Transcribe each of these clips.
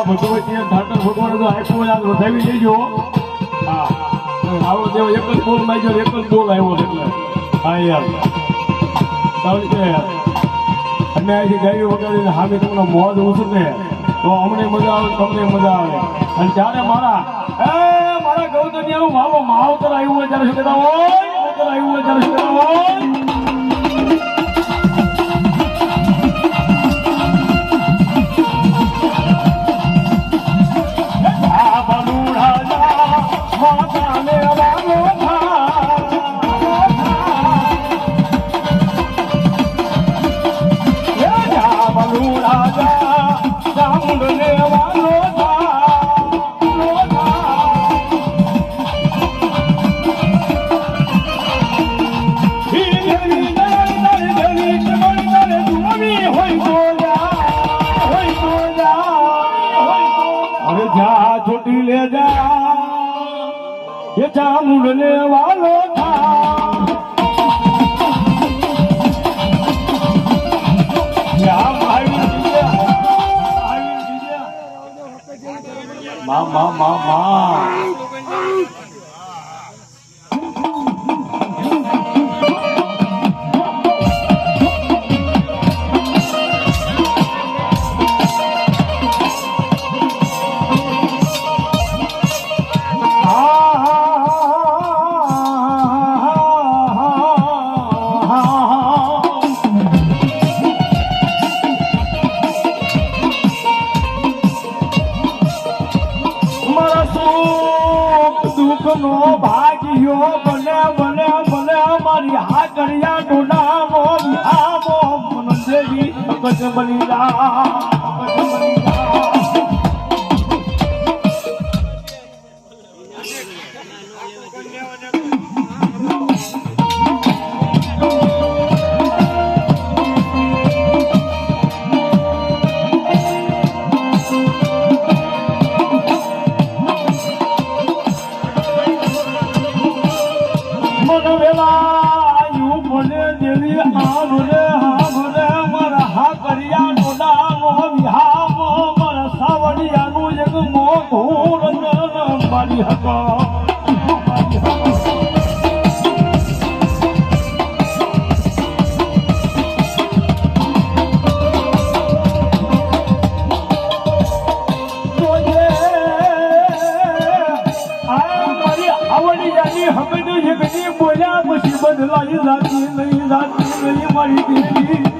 ભગવતી ઠાકર ભગવાન તો આપ્યું યાદ વધાવી લેજો. હા આવો દેવ એક જ બોલ માં એક જ બોલ આવ્યો એટલે હા યાર કારણ કે અમે અહીંથી ગાડી વગાડીને હામી તમને મોજ ઉછળે તો અમને મજા આવે તમને મજા આવે. અને ત્યારે મારા ગૌતમિયાનું માવતર આવ્યું હોય ત્યારે શું કહેતા હોય આવ્યું હોય ત્યારે શું કહેતા હોય ये चामुंडने वालों था माँ નો ભાગ્યો બને બને બને મારી હાજરિયા ડોડાનો વિહામો મન દેવી અગજ બની જા બોલ્યા પછી બદલાઈ જાતી નહીં મારી દેવી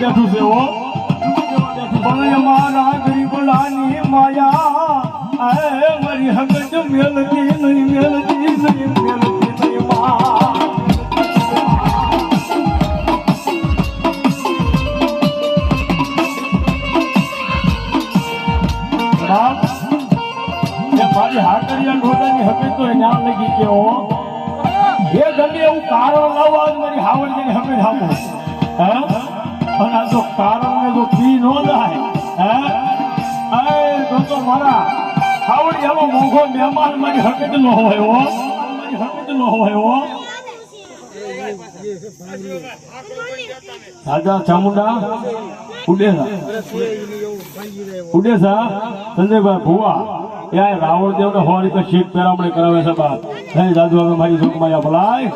બેઠું છે મારા ગરીબલાની માયા મારી હગજ મેલતી નહીં મારી હાકરિયા ઢોડાની હગજ તો ના લગી ગયો એ ગમે એવું કારણ લાવવા મારી હાવડીની હગજ આપો અને આ જો કારણ જો પી ન જાય તો મારા ખાવડી આવો મોંઘો મહેમાન મારી હકત ન હોય રાજા ચામુંડા ઉડેસા સંજયભાઈ ભુવા યાર રાવણ દેવ ને હોરી તો શીખ પેરામણી કરાવે છે બાદ નહીં દાદુ હવે મારી સુખમાં ભલાય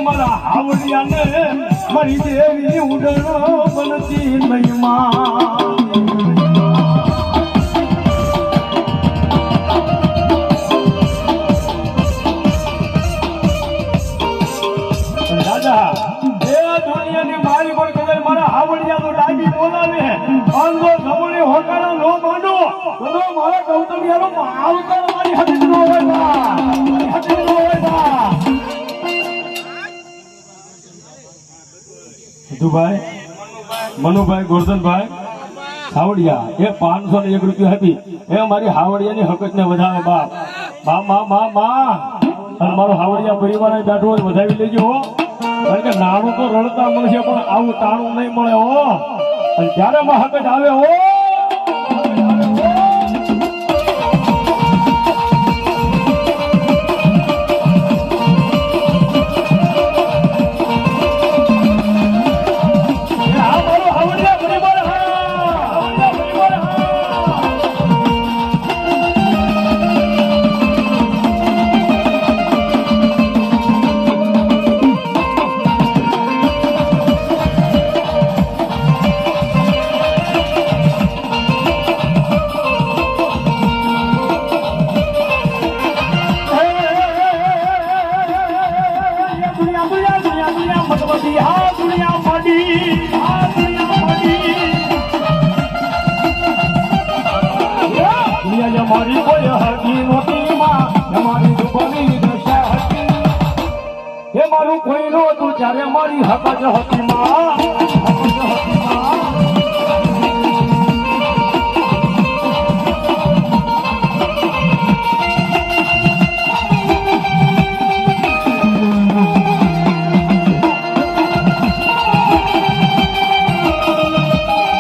મારા હાવડિયાને મારી દેવી ઉડણો બનતી નહીં દાદા એ દુનિયાની મારી પર કદાચ મારા હાવડિયા તો લાગી બોલાવે મારા ગૌતમિયાનો માવતર મારી હદીજ નો હોય બા મારી હદીજ નો હોય બા સિદ્ધુભાઈ મનુભાઈ ગોરધનભાઈ હાવડિયા એ 501 રૂપિયા હતી એ મારી હાવડિયાની હકત ને વધાવે બાપ મા અને મારો હાવડિયા પરિવાર બેઠો હોય વધાવી લેજો હો કારણ કે નાણું તો રડતા મળશે પણ આવું તાણું નહીં મળે હો અને ત્યારે માં હકત આવે હો મારી કોઈ હકી નહોતી માં મારી દુબળી દશા હતી એ મારું કોઈ નહોતું ત્યારે મારી હક જ હતી માં